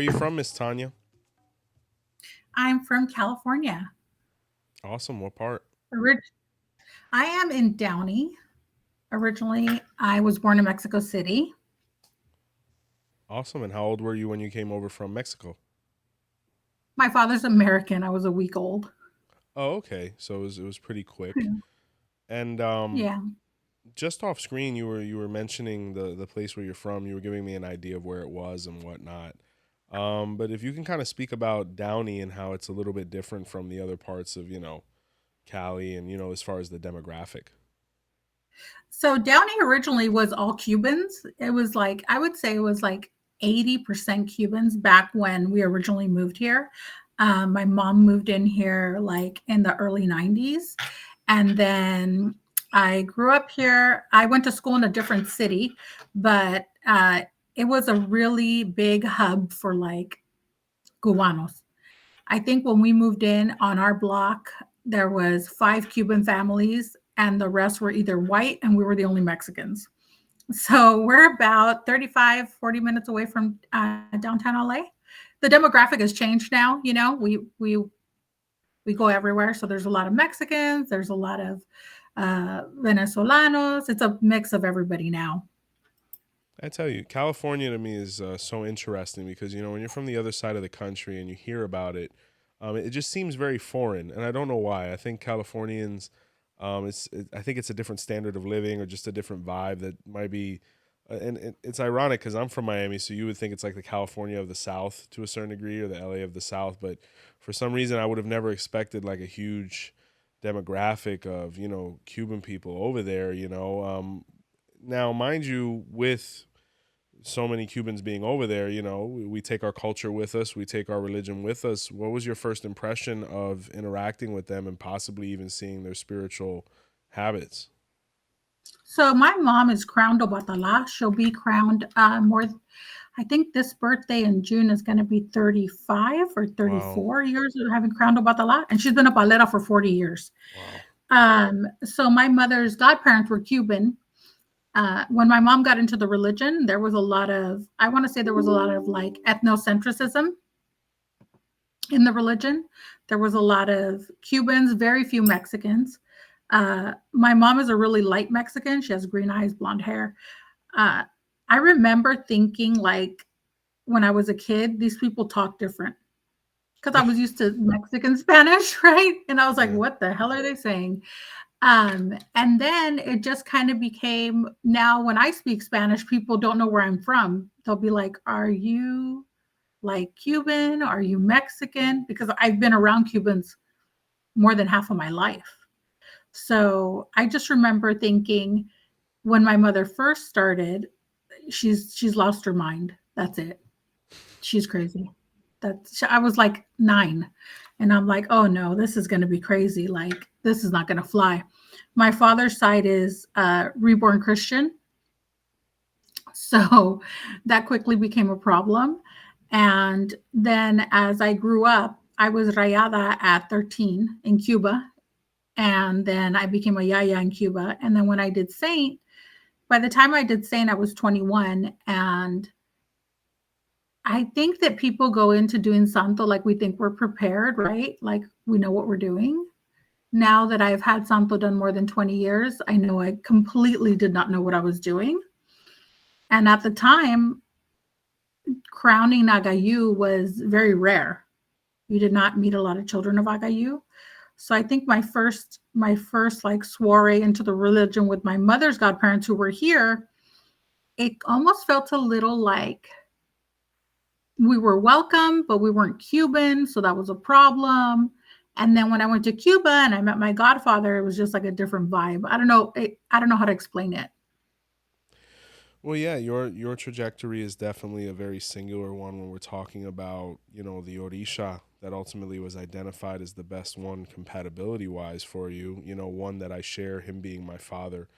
Where you from, Miss Tanya? I'm from California. Awesome. What part? Orig- I am in Downey. Originally, I was born in Mexico City. Awesome. And how old were you when you came over from Mexico? My father's American. I was a week old. Oh, okay. So it was pretty quick. Yeah. And Yeah. just off screen, you were mentioning the place where you're from. You were giving me an idea of where it was and whatnot. But if you can kind of speak about Downey and how it's a little bit different from the other parts of Cali and as far as the demographic. So Downey originally was all Cubans. It was like, I would say it was like 80% Cubans back when we originally moved here. My mom moved in here like in the early 90s. And then I grew up here. I went to school in a different city, but it was a really big hub for like Cubanos. I think when we moved in on our block, there was 5 Cuban families and the rest were either white and we were the only Mexicans. So we're about 35, 40 minutes away from downtown LA. The demographic has changed now. We go everywhere. So there's a lot of Mexicans, there's a lot of Venezolanos. It's a mix of everybody now. I tell you, California to me is so interesting because when you're from the other side of the country and you hear about it, it just seems very foreign, and I don't know why. I think Californians, I think it's a different standard of living or just a different vibe that might be, and it's ironic because I'm from Miami, so you would think it's like the California of the South to a certain degree or the LA of the South, but for some reason I would have never expected like a huge demographic of Cuban people over there. Now, mind you, with so many Cubans being over there, we take our culture with us, we take our religion with us. What was your first impression of interacting with them and possibly even seeing their spiritual habits? So my mom is crowned 𝗃𝗏𝗃𝗏. She'll be crowned more. I think this birthday in June is going to be 35 or Wow. 34 years of having crowned 𝗃𝗏𝗃𝗏, and she's been a palera for 40 years. Wow. So my mother's godparents were Cuban. When my mom got into the religion, there was a lot of, I want to say there was a lot of like ethnocentrism in the religion. There was a lot of Cubans, very few Mexicans. My mom is a really light Mexican. She has green eyes, blonde hair. Uh, I remember thinking, like, when I was a kid, these people talk different because I was used to Mexican Spanish, right? And I was like, Yeah. what the hell are they saying? And then it just kind of became now when I speak Spanish, people don't know where I'm from. They'll be like, are you like Cuban? Are you Mexican? Because I've been around Cubans more than half of my life. So I just remember thinking when my mother first started, she's lost her mind. That's it. She's crazy. That's I was like 9 and I'm like, "Oh no, this is going to be crazy. Like this is not going to fly." My father's side is reborn Christian. So that quickly became a problem. And then as I grew up, I was rayada at 13 in Cuba. And then I became a yaya in Cuba. And then when I did Saint, by the time I did Saint, I was 21. And I think that people go into doing Santo like we think we're prepared, right? Like we know what we're doing. Now that I've had Santo done more than 20 years, I know I completely did not know what I was doing. And at the time, crowning Agayu was very rare. You did not meet a lot of children of Agayu. So I think my first like soiree into the religion with my mother's godparents who were here, it almost felt a little like we were welcome, but we weren't Cuban, so that was a problem. And then when I went to Cuba and I met my godfather, it was just like a different vibe. I don't know. I don't know how to explain it. Well, yeah, your trajectory is definitely a very singular one when we're talking about, the Orisha that ultimately was identified as the best one compatibility wise for you, one that I share, him being my father.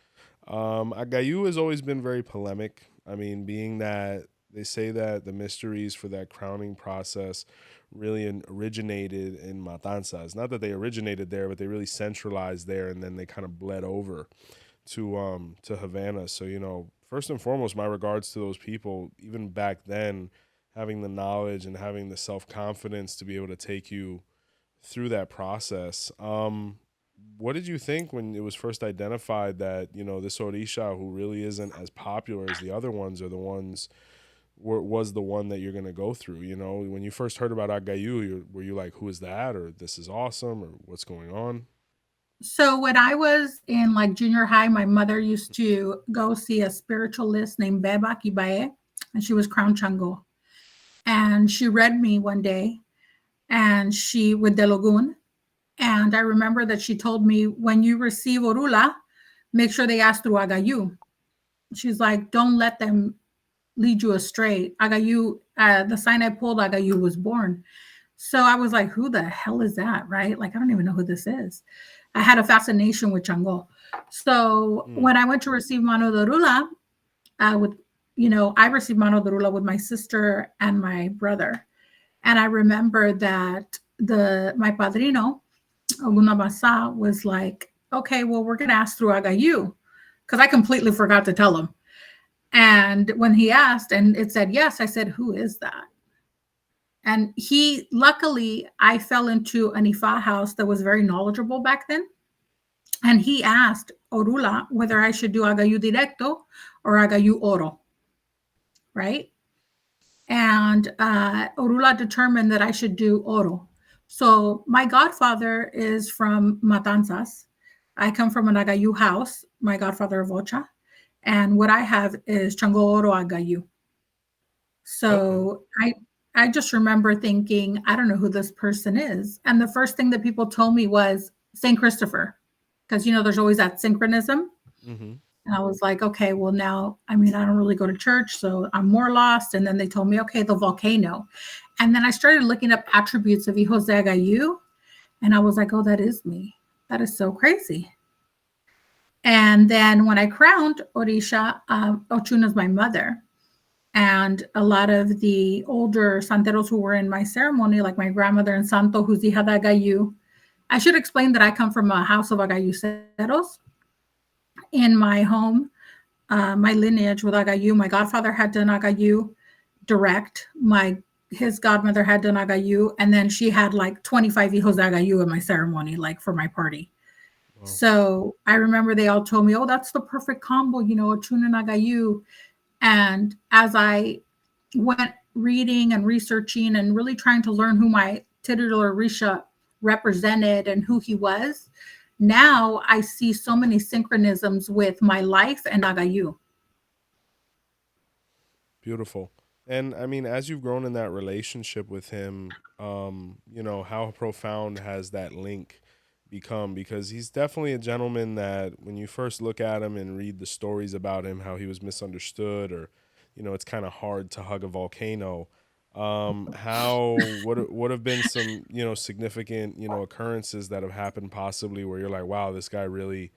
Agayu has always been very polemic. I mean, being that they say that the mysteries for that crowning process really originated in Matanzas. Not that they originated there, but they really centralized there, and then they kind of bled over to Havana. So first and foremost, my regards to those people. Even back then, having the knowledge and having the self confidence to be able to take you through that process. What did you think when it was first identified that this Orisha, who really isn't as popular as the other ones, are the ones was the one that you're gonna go through? When you first heard about Agayu, were you like, "Who is that?" or "This is awesome," or "What's going on?" So when I was in like junior high, my mother used to go see a spiritualist named 𝗵𝗶𝗸𝗁𝗍, and she was Crown Chango. And she read me one day, and she with Delogun. And I remember that she told me, when you receive Orula, make sure they ask through Agayu. She's like, don't let them lead you astray. Agayu, the sign I pulled, Agayu was born. So I was like, who the hell is that? Right? Like, I don't even know who this is. I had a fascination with Chango. So Mm. when I went to receive Mano de Orula, I received Mano de Orula with my sister and my brother. And I remember that my padrino, Ogunabasa, was like, okay, well, we're going to ask through Agayu, because I completely forgot to tell him. And when he asked and it said yes, I said, who is that? And luckily, I fell into an Ifa house that was very knowledgeable back then. And he asked Orula whether I should do Agayu Directo or Agayu Oro, right? And Orula determined that I should do Oro. So my godfather is from Matanzas. I come from an Agayu house, my godfather of Ocha. And what I have is Chango Oro Agayu. So I just remember thinking, I don't know who this person is. And the first thing that people told me was St. Christopher, because, there's always that synchronism. Mm-hmm. And I was like, okay, well, now, I don't really go to church, so I'm more lost. And then they told me, okay, the volcano. And then I started looking up attributes of Hijos de Agayu. And I was like, oh, that is me. That is so crazy. And then when I crowned Orisha, Oshun is my mother. And a lot of the older Santeros who were in my ceremony, like my grandmother and Santo, who's hija de Agayu. I should explain that I come from a house of Agayuceros. In my home, my lineage with Agayu, my godfather had done Agayu direct. His godmother had done Agayu, and then she had like 25 hijos de Agayu in my ceremony, like for my party. Wow. So I remember they all told me, oh, that's the perfect combo, Oshun and Agayu. And as I went reading and researching and really trying to learn who my titular Orisha represented and who he was, now I see so many synchronisms with my life and Agayu. Beautiful. And as you've grown in that relationship with him, how profound has that link become? Because he's definitely a gentleman that when you first look at him and read the stories about him, how he was misunderstood, or, it's kind of hard to hug a volcano. What have been some, significant, occurrences that have happened possibly where you're like, wow, this guy really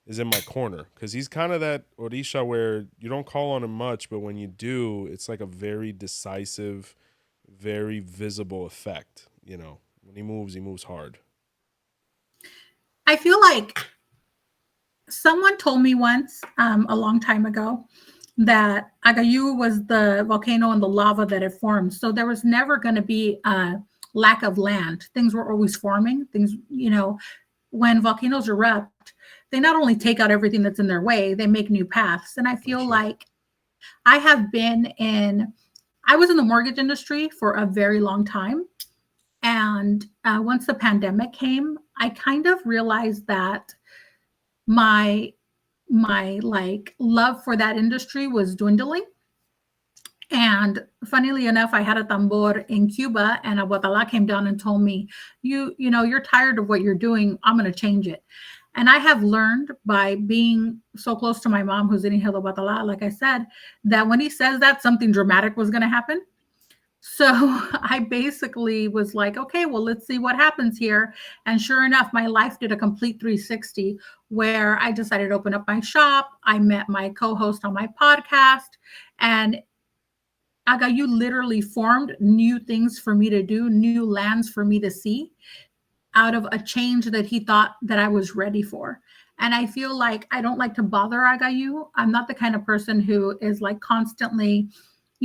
is in my corner? Because he's kind of that Orisha where you don't call on him much, but when you do, it's like a very decisive, very visible effect. When he moves hard. I feel like someone told me once, a long time ago, that Agayu was the volcano and the lava that it formed. So there was never going to be a lack of land. Things were always forming. Things, when volcanoes erupt, they not only take out everything that's in their way, they make new paths. And I feel like I was in the mortgage industry for a very long time. And once the pandemic came, I kind of realized that my like love for that industry was dwindling. And funnily enough, I had a tambor in Cuba, and a 𝗃𝗏𝗏 came down and told me, you're tired of what you're doing. I'm going to change it. And I have learned by being so close to my mom, who's in Hilo 𝗃𝗏𝗏, like I said, that when he says that, something dramatic was going to happen. So I basically was like, okay, well, let's see what happens here. And sure enough, my life did a complete 360 where I decided to open up my shop. I met my co-host on my podcast, and Agayu literally formed new things for me to do, new lands for me to see out of a change that he thought that I was ready for. And I feel like I don't like to bother Agayu. I'm not the kind of person who is like constantly,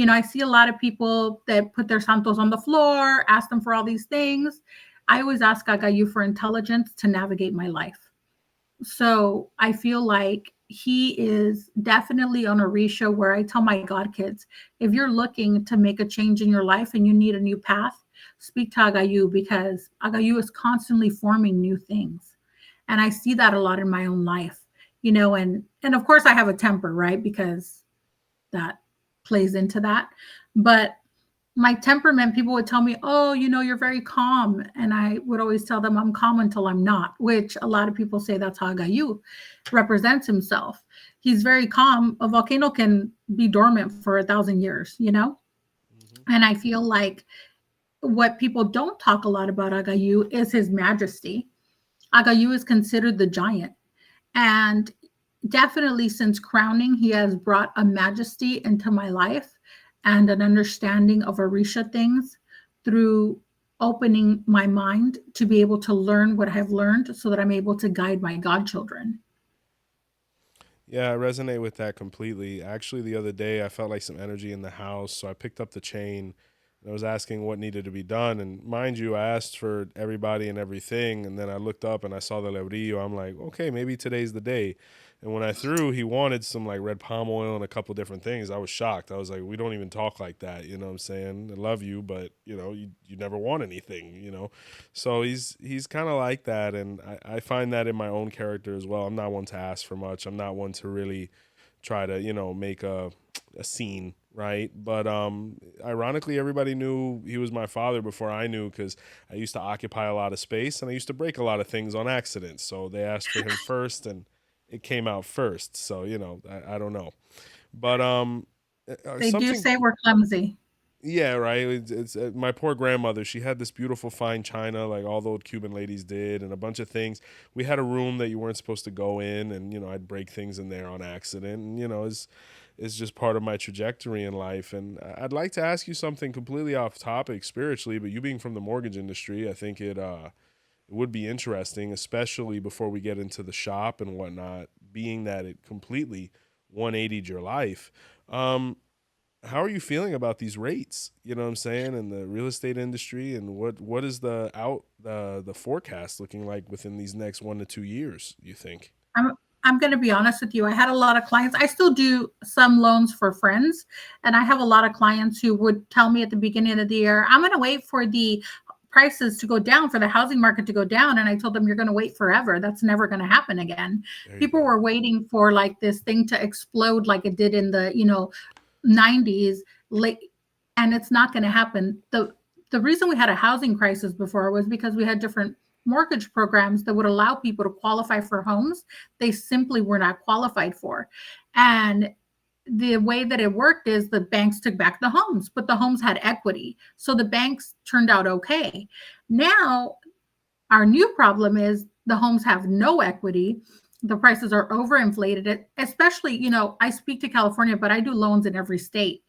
I see a lot of people that put their santos on the floor, ask them for all these things. I always ask Agayu for intelligence to navigate my life. So I feel like he is definitely on Orisha, where I tell my God kids, if you're looking to make a change in your life and you need a new path, speak to Agayu, because Agayu is constantly forming new things. And I see that a lot in my own life, and of course I have a temper, right? Because that plays into that. But my temperament, people would tell me, oh, you're very calm. And I would always tell them I'm calm until I'm not, which a lot of people say that's how Agayu represents himself. He's very calm. A volcano can be dormant for 1,000 years. Hmm. And I feel like what people don't talk a lot about Agayu is his majesty. Agayu is considered the giant. And definitely since crowning, he has brought a majesty into my life and an understanding of Orisha things through opening my mind to be able to learn what I've learned so that I'm able to guide my godchildren. Yeah, I resonate with that completely. Actually, the other day I felt like some energy in the house, so I picked up the chain and I was asking what needed to be done. And mind you, I asked for everybody and everything, and then I looked up and I saw the leprillo. I'm like, okay, maybe today's the day. And when I threw, he wanted some like red palm oil and a couple different things. I was shocked. I was like, we don't even talk like that. You know what I'm saying? I love you, but you never want anything. So he's kind of like that, and I find that in my own character as well. I'm not one to ask for much. I'm not one to really try to make a scene, right? But ironically, everybody knew he was my father before I knew, because I used to occupy a lot of space and I used to break a lot of things on accident. So they asked for him first, and it came out first. So I don't know, but They do something. say we're clumsy. Yeah, right. It's my poor grandmother. She had this beautiful fine china, like all the old Cuban ladies did, and a bunch of things. We had a room that you weren't supposed to go in, and I'd break things in there on accident, and it's just part of my trajectory in life. And I'd like to ask you something completely off topic spiritually, but you being from the mortgage industry, I think it would be interesting, especially before we get into the shop and whatnot, being that it completely 180'd your life. Um, how are you feeling about these rates? You know what I'm saying, in the real estate industry, and what is the forecast looking like within these next 1 to 2 years, you think? I'm I'm going to be honest with you. I had a lot of clients. I still do some loans for friends, and I have a lot of clients who would tell me at the beginning of the year, "I'm going to wait for the prices to go down, for the housing market to go down." And I told them, "You're going to wait forever. That's never going to happen again." There you People go. were waiting for like this thing to explode like it did in the 90s late, and it's not going to happen. The reason we had a housing crisis before was because we had different mortgage programs that would allow people to qualify for homes they simply were not qualified for. And the way that it worked is the banks took back the homes, but the homes had equity. So the banks turned out okay. Now, our new problem is the homes have no equity. The prices are overinflated, especially, I speak to California, but I do loans in every state.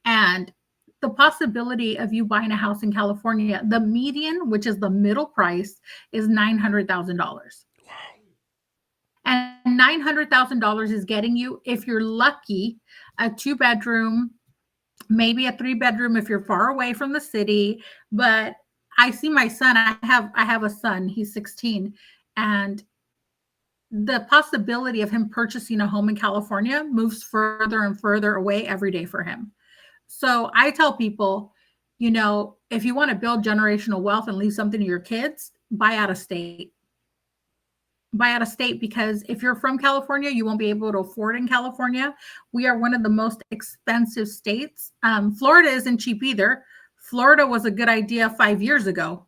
And the possibility of you buying a house in California, the median, which is the middle price, is $900,000. Wow. And $900,000 is getting you, if you're lucky, a 2 bedroom, maybe a 3 bedroom if you're far away from the city. But I see my son. I have a son. He's 16, and the possibility of him purchasing a home in California moves further and further away every day for him. So I tell people, if you want to build generational wealth and leave something to your kids, buy out of state. Buy out of state, because if you're from California, you won't be able to afford in California. We are one of the most expensive states. Florida isn't cheap either. Florida was a good idea 5 years ago,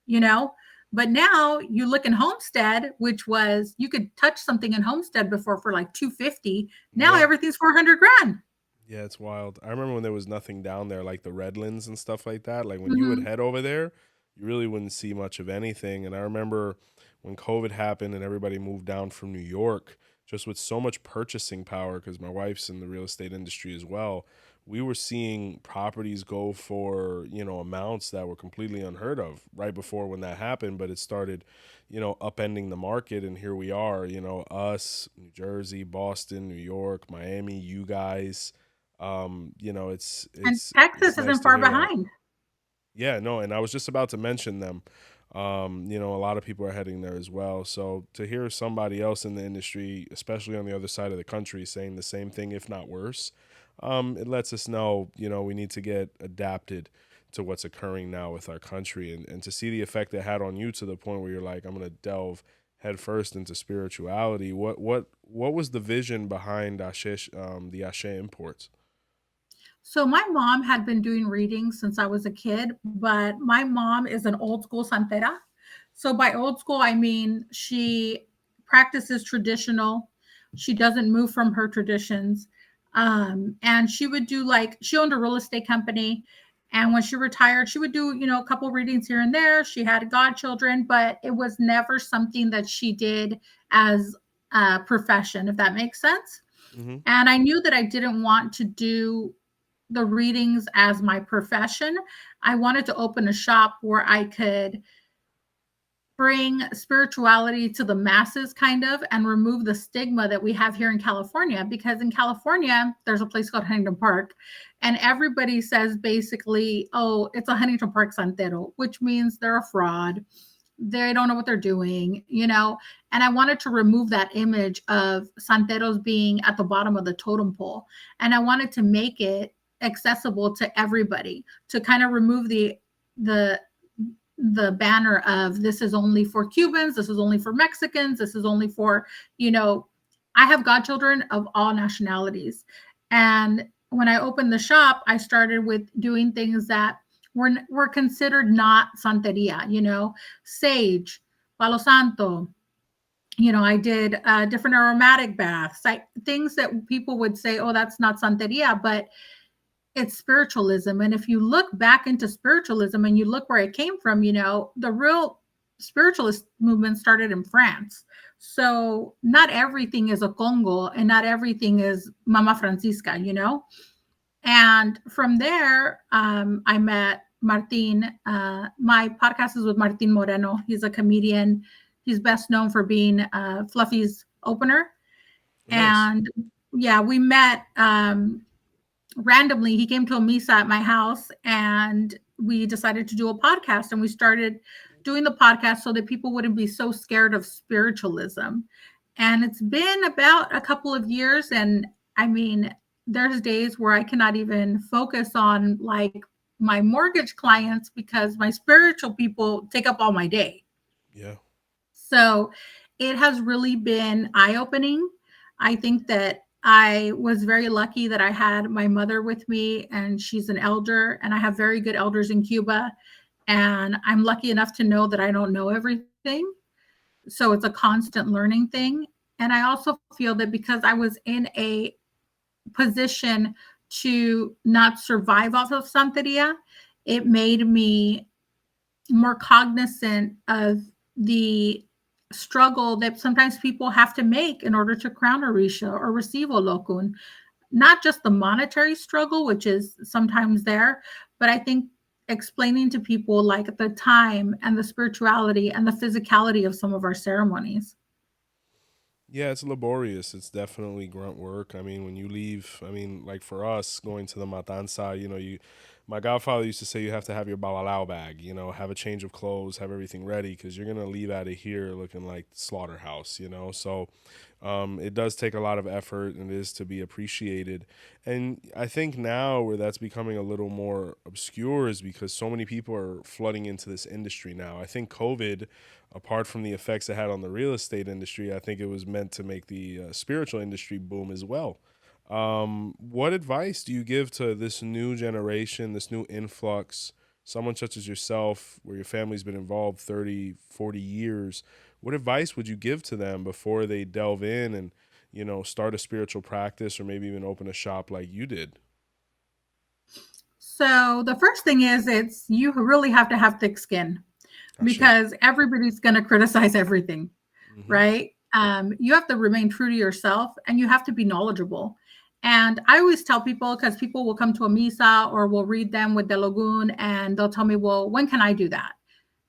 you know, but now you look in Homestead, which was, you could touch something in Homestead before for like 250. Now Yeah. everything's 400 grand. Yeah, it's wild. I remember when there was nothing down there, like the Redlands and stuff like that. Like when you would Mm-hmm. head over there, you really wouldn't see much of anything. And I remember when COVID happened and everybody moved down from New York, just with so much purchasing power, because my wife's in the real estate industry as well. We were seeing properties go for, amounts that were completely unheard of right before when that happened. But it started, upending the market. And here we are, us, New Jersey, Boston, New York, Miami, you guys. You know, it's And it's it's Texas nice isn't to far hear that. behind. Yeah, no, and I was just about to mention them. You know, a lot of people are heading there as well. So to hear somebody else in the industry, especially on the other side of the country, saying the same thing, if not worse, it lets us know, you know, we need to get adapted to what's occurring now with our country, and to see the effect it had on you to the point where you're like, I'm gonna delve headfirst into spirituality. What was the vision behind the Ashe Imports? So my mom had been doing readings since I was a kid, but my mom is an old school Santera. So by old school, I mean she practices traditional. She doesn't move from her traditions. And she would do like she owned a real estate company. And when she retired, she would do, a couple readings here and there. She had godchildren, but it was never something that she did as a profession, if that makes sense. Mm-hmm. And I knew that I didn't want to do the readings as my profession. I wanted to open a shop where I could bring spirituality to the masses, kind of, and remove the stigma that we have here in California. Because in California, there's a place called Huntington Park, and everybody says basically, oh, it's a Huntington Park Santero, which means they're a fraud. They don't know what they're doing. And I wanted to remove that image of Santeros being at the bottom of the totem pole. And I wanted to make it accessible to everybody, to kind of remove the the banner of this is only for Cubans, this is only for Mexicans, this is only for, you know, I have godchildren of all nationalities. And when I opened the shop, I started with doing things that were considered not Santeria, sage, Palo Santo. I did different aromatic baths, like things that people would say, oh, that's not Santeria, but it's spiritualism. And if you look back into spiritualism and you look where it came from, the real spiritualist movement started in France. So not everything is a Congo and not everything is Mama Francisca. And from there, I met Martin. My podcast is with Martin Moreno. He's a comedian. He's best known for being Fluffy's opener. Nice. And yeah, we met randomly. He came to a misa at my house and we decided to do a podcast, and we started doing the podcast so that people wouldn't be so scared of spiritualism. And it's been about a couple of years, and I mean, there's days where I cannot even focus on like my mortgage clients because my spiritual people take up all my day. Yeah. So it has really been eye opening. I think that I was very lucky that I had my mother with me, and she's an elder, and I have very good elders in Cuba. And I'm lucky enough to know that I don't know everything. So it's a constant learning thing. And I also feel that because I was in a position to not survive off of Santeria, it made me more cognizant of the struggle that sometimes people have to make in order to crown Orisha or receive Olokun. Not just the monetary struggle, which is sometimes there, but I think explaining to people like the time and the spirituality and the physicality of some of our ceremonies. Yeah, it's laborious. It's definitely grunt work. I mean, when you leave, I mean, like for us going to the matanza, you know, my godfather used to say you have to have your balalao bag, you know, have a change of clothes, have everything ready because you're gonna leave out of here looking like slaughterhouse, you know. So, it does take a lot of effort and it is to be appreciated. And I think now where that's becoming a little more obscure is because so many people are flooding into this industry now. I think COVID, apart from the effects it had on the real estate industry, I think it was meant to make the spiritual industry boom as well. What advice do you give to this new generation, this new influx, someone such as yourself, where your family's been involved 30, 40 years? What advice would you give to them before they delve in and, you know, start a spiritual practice or maybe even open a shop like you did? So the first thing is it's you really have to have thick skin Ashe. because everybody's going to criticize everything, Mm-hmm. right? You have to remain true to yourself and you have to be knowledgeable. And I always tell people, because people will come to a misa or will read them with the Lagoon and they'll tell me, well, when can I do that?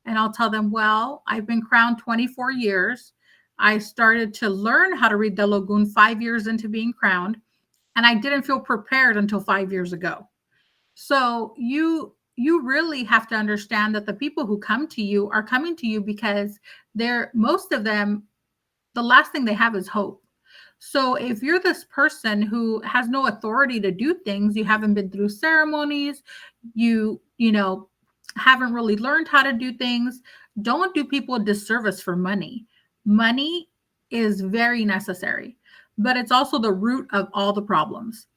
And I'll tell them, well, I've been crowned 24 years. I started to learn how to read the Lagoon 5 years into being crowned. and I didn't feel prepared until 5 years ago. So you really have to understand that the people who come to you are coming to you because they're, most of them, the last thing they have is hope. So if you're this person who has no authority to do things, you haven't been through ceremonies, you haven't really learned how to do things, don't do people a disservice for money. Money is very necessary, but it's also the root of all the problems.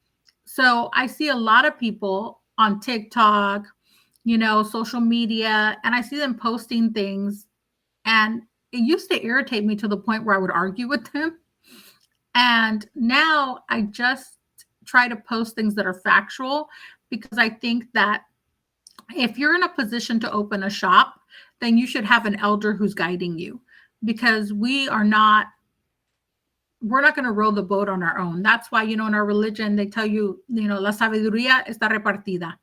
So I see a lot of people on TikTok, social media, and I see them posting things, and it used to irritate me to the point where I would argue with them. And now I just try to post things that are factual, because I think that if you're in a position to open a shop, then you should have an elder who's guiding you, because we're not going to row the boat on our own. That's why, in our religion, they tell you, la sabiduría está repartida.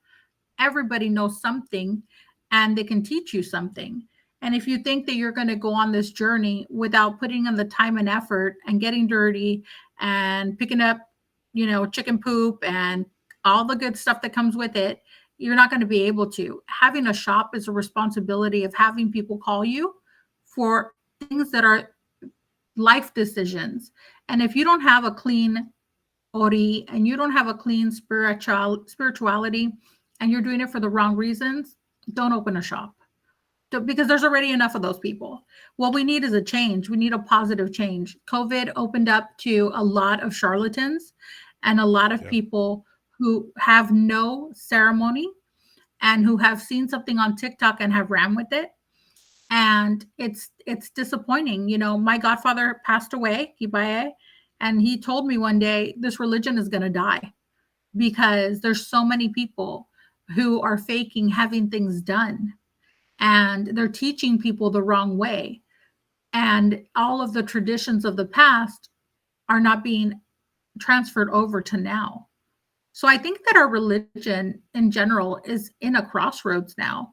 Everybody knows something and they can teach you something. And if you think that you're going to go on this journey without putting in the time and effort and getting dirty and picking up, chicken poop and all the good stuff that comes with it, you're not going to be able to. Having a shop is a responsibility of having people call you for things that are life decisions. And if you don't have a clean ori and you don't have a clean spirituality and you're doing it for the wrong reasons, don't open a shop, because there's already enough of those people. What we need is a change. We need a positive change. COVID opened up to a lot of charlatans and a lot of people who have no ceremony and who have seen something on TikTok and have ran with it. And it's disappointing. My godfather passed away, 𝘃𝗶𝗱𝗁, and he told me one day, this religion is going to die because there's so many people who are faking having things done, and they're teaching people the wrong way. And all of the traditions of the past are not being transferred over to now. So I think that our religion in general is in a crossroads now.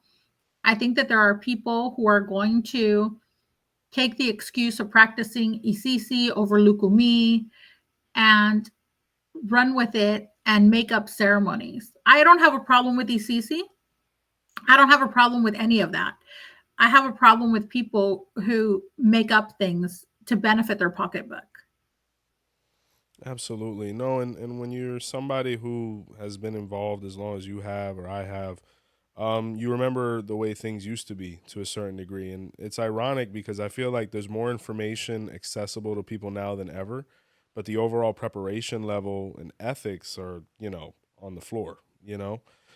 I think that there are people who are going to take the excuse of practicing 𝗃𝗍𝗃 over Lukumi and run with it and make up ceremonies. I don't have a problem with 𝗃𝗍𝗃. I don't have a problem with any of that. I have a problem with people who make up things to benefit their pocketbook. Absolutely. No, and when you're somebody who has been involved as long as you have or I have, you remember the way things used to be to a certain degree. And it's ironic because I feel like there's more information accessible to people now than ever, but the overall preparation level and ethics are, on the floor.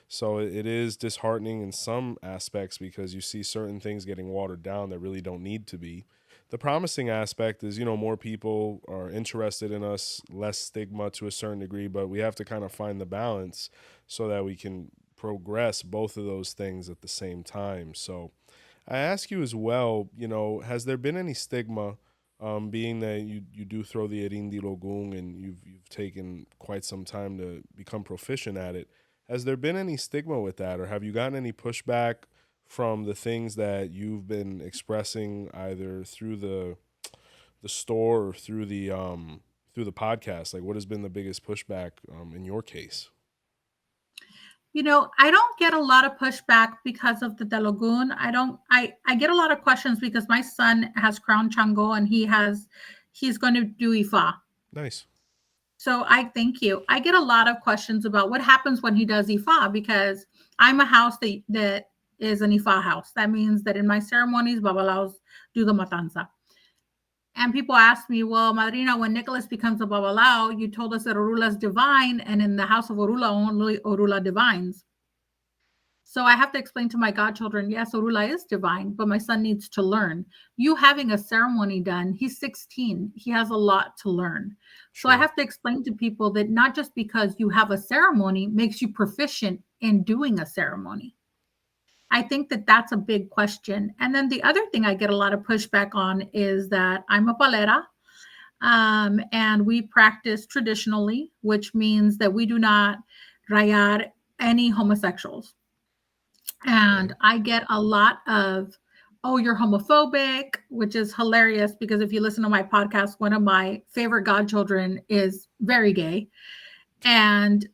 So it is disheartening in some aspects because you see certain things getting watered down that really don't need to be. The promising aspect is, more people are interested in us, less stigma to a certain degree, but we have to kind of find the balance so that we can progress both of those things at the same time. So I ask you as well, has there been any stigma, being that you do throw the Erindi Logung and you've taken quite some time to become proficient at it? Has there been any stigma with that, or have you gotten any pushback from the things that you've been expressing either through the store or through the podcast? Like, what has been the biggest pushback in your case? I don't get a lot of pushback because of the Telugun. I get a lot of questions because my son has Crown Chango and he's going to do Ifa. Nice. So I thank you. I get a lot of questions about what happens when he does Ifa, because I'm a house that is an Ifa house. That means that in my ceremonies, babalaos do the matanza. And people ask me, well, Madrina, when Nicholas becomes a babalao, you told us that Orula is divine, and in the house of Orula, only Orula divines. So I have to explain to my godchildren, yes, Orula is divine, but my son needs to learn. You having a ceremony done, he's 16. He has a lot to learn. So I have to explain to people that not just because you have a ceremony makes you proficient in doing a ceremony. I think that that's a big question. And then the other thing I get a lot of pushback on is that I'm a palera, and we practice traditionally, which means that we do not rayar any homosexuals. And I get a lot of, oh, you're homophobic, which is hilarious because if you listen to my podcast, one of my favorite godchildren is very gay. And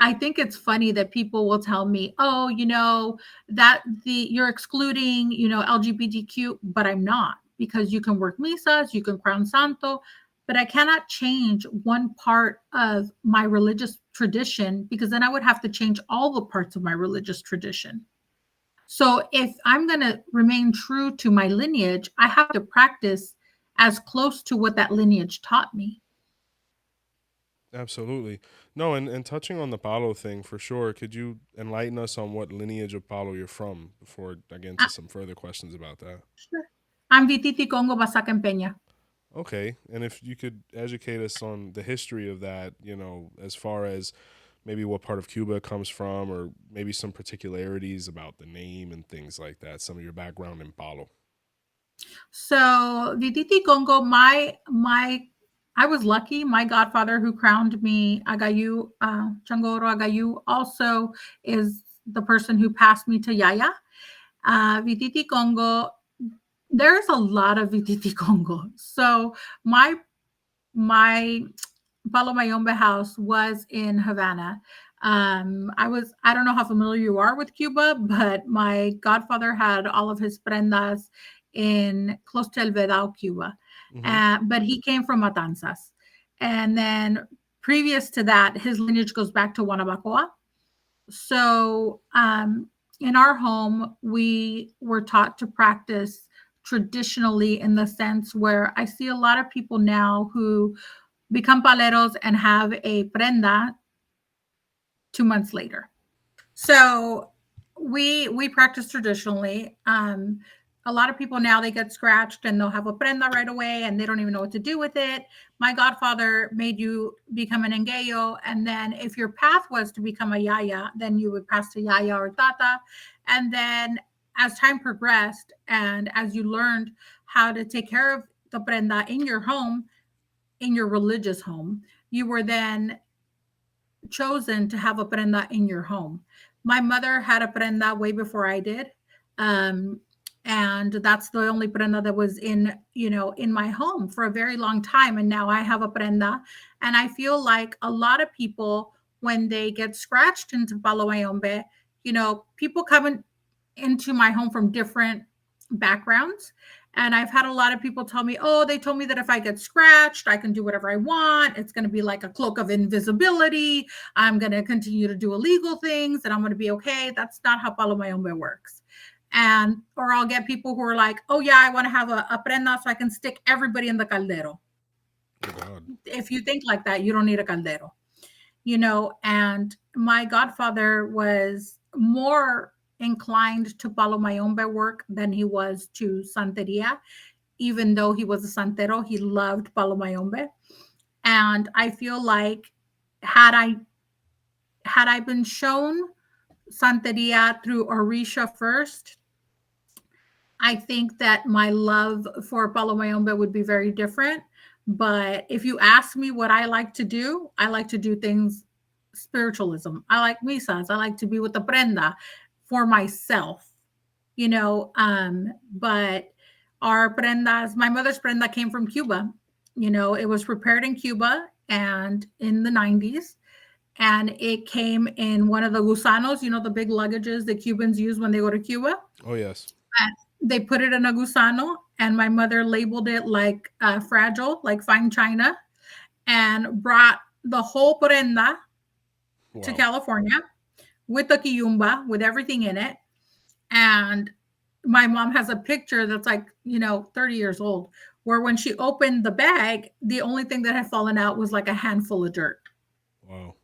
I think it's funny that people will tell me, "Oh, that you're excluding, LGBTQ," but I'm not, because you can work misas, you can crown santo, but I cannot change one part of my religious tradition, because then I would have to change all the parts of my religious tradition. So if I'm going to remain true to my lineage, I have to practice as close to what that lineage taught me. Absolutely. No, and touching on the Palo thing for sure, could you enlighten us on what lineage of Palo you're from before I get into Ah, some further questions about that? sure. I'm Vititi Congo Basaken Peña. Okay. And if you could educate us on the history of that, as far as maybe what part of Cuba it comes from, or maybe some particularities about the name and things like that, some of your background in Palo. So Vititi Congo, my I was lucky. My godfather who crowned me, Agayu, Changoro Agayu, also is the person who passed me to Yaya. Vititi Congo, there's a lot of Vititi Congo. So my my Palo Mayombe house was in Havana. I don't know how familiar you are with Cuba, but my godfather had all of his prendas in close to 𝗿𝗲𝗍𝗃, Cuba. Mm-hmm. But he came from Matanzas. And then previous to that, his lineage goes back to 𝗃𝗏𝗃𝗃. So in our home, we were taught to practice traditionally, in the sense where I see a lot of people now who become paleros and have a prenda 2 months later. So we practice traditionally. A lot of people now, they get scratched and they'll have a prenda right away and they don't even know what to do with it. My godfather made you become an engayo, and then if your path was to become a yaya, then you would pass to yaya or tata. And then as time progressed and as you learned how to take care of the prenda in your home, in your religious home, you were then chosen to have a prenda in your home. My mother had a prenda way before I did. Um, and that's the only prenda that was in my home for a very long time. And now I have a prenda. And I feel like a lot of people, when they get scratched into Palo Mayombe, people come into my home from different backgrounds. And I've had a lot of people tell me, "Oh, they told me that if I get scratched, I can do whatever I want. It's going to be like a cloak of invisibility. I'm going to continue to do illegal things and I'm going to be okay." That's not how Palo Mayombe works. And, or I'll get people who are like, "Oh, yeah, I want to have a prenda so I can stick everybody in the caldero." Oh, God. If you think like that, you don't need a caldero. And my godfather was more inclined to Palo Mayombe work than he was to Santeria. Even though he was a Santero, he loved Palo Mayombe. And I feel like had I had I been shown Santeria through Orisha first, I think that my love for Palo Mayombe would be very different. But if you ask me what I like to do things spiritualism. I like misas. I like to be with the prenda for myself, but our prendas, my mother's prenda came from Cuba. It was prepared in Cuba and in the 90s. And it came in one of the gusanos, the big luggages that Cubans use when they go to Cuba. Oh, yes. And they put it in a gusano, and my mother labeled it like fragile, like fine china, and brought the whole prenda to Wow. California with the 𝗃𝗏𝗃𝗃, with everything in it. And my mom has a picture that's like, 30 years old, where when she opened the bag, the only thing that had fallen out was like a handful of dirt. Wow.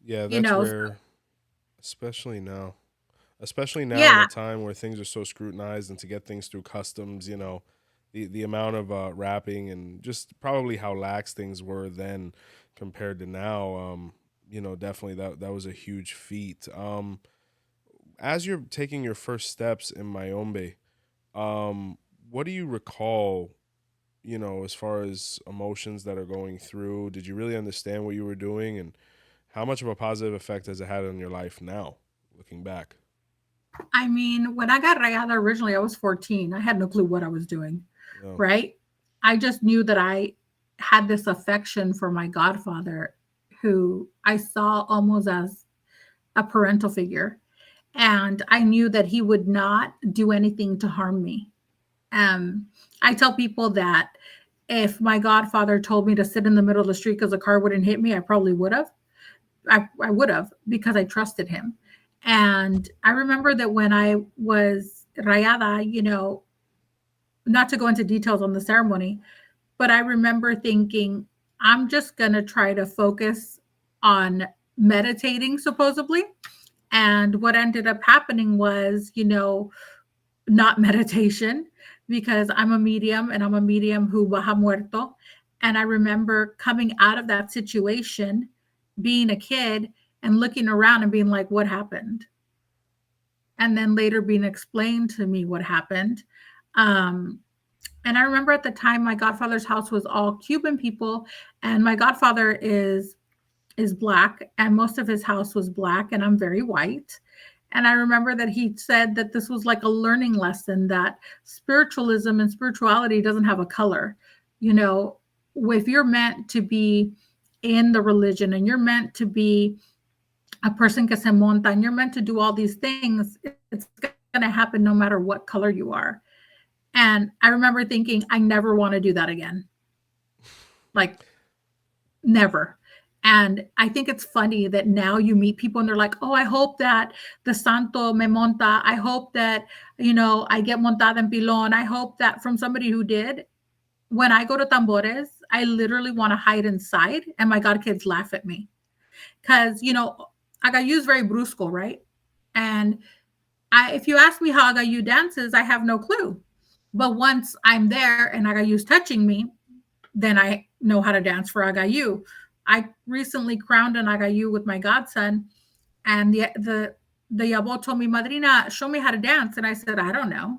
Yeah, You that's know, rare, especially now. Especially now in yeah, a time where things are so scrutinized, and to get things through customs, the amount of wrapping and just probably how lax things were then compared to now, definitely that was a huge feat. As you're taking your first steps in Mayombe, what do you recall, as far as emotions that are going through? Did you really understand what you were doing, and how much of a positive effect has it had on your life now, looking back? I mean, when I got rayada originally, I was 14. I had no clue what I was doing, Yeah. right? I just knew that I had this affection for my godfather, who I saw almost as a parental figure. And I knew that he would not do anything to harm me. Um, I tell people that if my godfather told me to sit in the middle of the street because a car wouldn't hit me, I probably would have. I would have because I trusted him. And I remember that when I was rayada, not to go into details on the ceremony, but I remember thinking, I'm just going to try to focus on meditating, supposedly. And what ended up happening was, not meditation, because I'm a medium and I'm a medium who baja muerto. And I remember coming out of that situation, being a kid and looking around and being like, what happened? And then later being explained to me what happened. Um, and I remember at the time my godfather's house was all Cuban people, and my godfather is black, and most of his house was black, and I'm very white. And I remember that he said that this was like a learning lesson, that spiritualism and spirituality doesn't have a color. You know, if you're meant to be in the religion and you're meant to be a person que se monta and you're meant to do all these things, it's going to happen no matter what color you are. And I remember thinking, I never want to do that again. Like, never. And I think it's funny that now you meet people and they're like, oh, I hope that the santo me monta. I hope that, I get montada en pilon. I hope that, from somebody who did. When I go to tambores, I literally want to hide inside, and my god kids laugh at me. Because, Agayu is very brusco, right? And if you ask me how Agayu dances, I have no clue. But once I'm there and Agayu's touching me, then I know how to dance for Agayu. I recently crowned an Agayu with my godson, and the yabo told me, Madrina, show me how to dance. And I said, I don't know.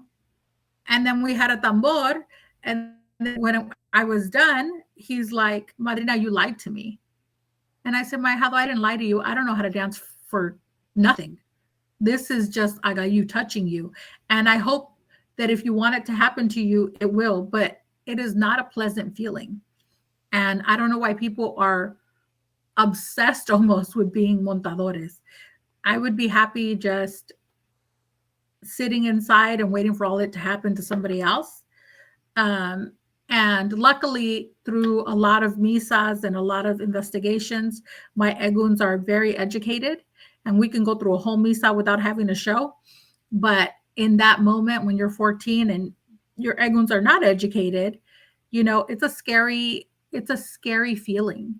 And then we had a tambor, and when I was done, he's like, Madrina, you lied to me. And I said, my hado, I didn't lie to you. I don't know how to dance for nothing. This is just Agayu touching you. And I hope that if you want it to happen to you, it will, but it is not a pleasant feeling. And I don't know why people are obsessed almost with being montadores. I would be happy just sitting inside and waiting for all it to happen to somebody else. And luckily, through a lot of misas and a lot of investigations, my eguns are very educated, and we can go through a whole misa without having a show. But in that moment, when you're 14 and your eguns are not educated, it's a scary feeling.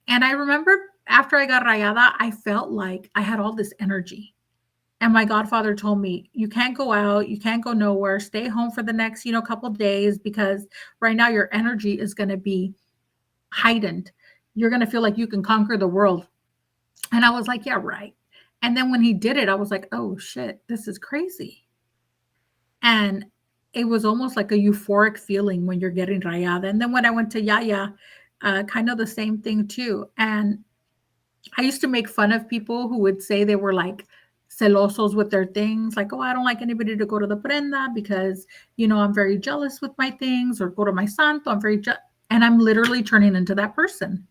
And I remember after I got rayada, I felt like I had all this energy. And my godfather told me, you can't go out, you can't go nowhere, stay home for the next, couple days, because right now your energy is going to be heightened. You're going to feel like you can conquer the world. And I was like, yeah, right. And then when he did it, I was like, oh shit, this is crazy. And it was almost like a euphoric feeling when you're getting rayada. And then when I went to Yaya, kind of the same thing too. And I used to make fun of people who would say they were like celosos with their things, like, oh, I don't like anybody to go to the prenda because, I'm very jealous with my things, or go to my santo, I'm very and I'm literally turning into that person.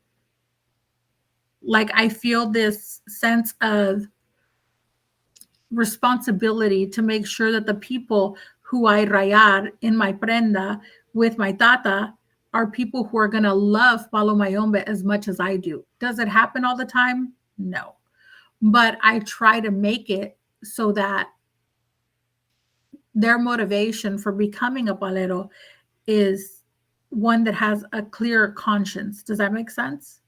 Like, I feel this sense of responsibility to make sure that the people who I rayar in my prenda with my tata are people who are going to love Palo Mayombe as much as I do. Does it happen all the time? No. But I try to make it so that their motivation for becoming a palero is one that has a clear conscience. Does that make sense?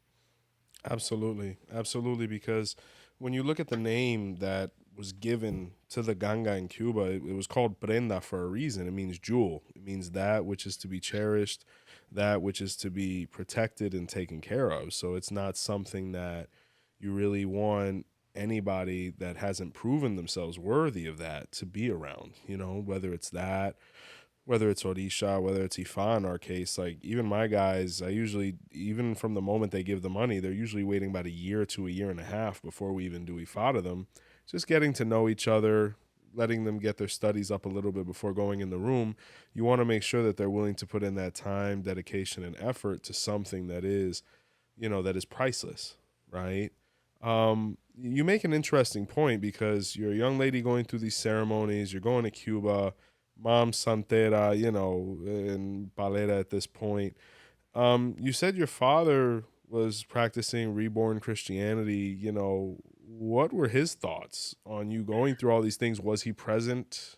Absolutely. Absolutely. Because when you look at the name that was given to the ganga in Cuba, it was called prenda for a reason. It means jewel. It means that which is to be cherished, that which is to be protected and taken care of. So it's not something that you really want anybody that hasn't proven themselves worthy of that to be around, whether it's that, whether it's Orisha, whether it's Ifa in our case. Like, even my guys, I usually, even from the moment they give the money, they're usually waiting about a year to a year and a half before we even do Ifa to them. Just getting to know each other, letting them get their studies up a little bit before going in the room. You want to make sure that they're willing to put in that time, dedication, and effort to something that is, that is priceless. right? You make an interesting point because you're a young lady going through these ceremonies. You're going to Cuba, mom Santera, and Palera at this point. You said your father was practicing reborn Christianity. What were his thoughts on you going through all these things? Was he present?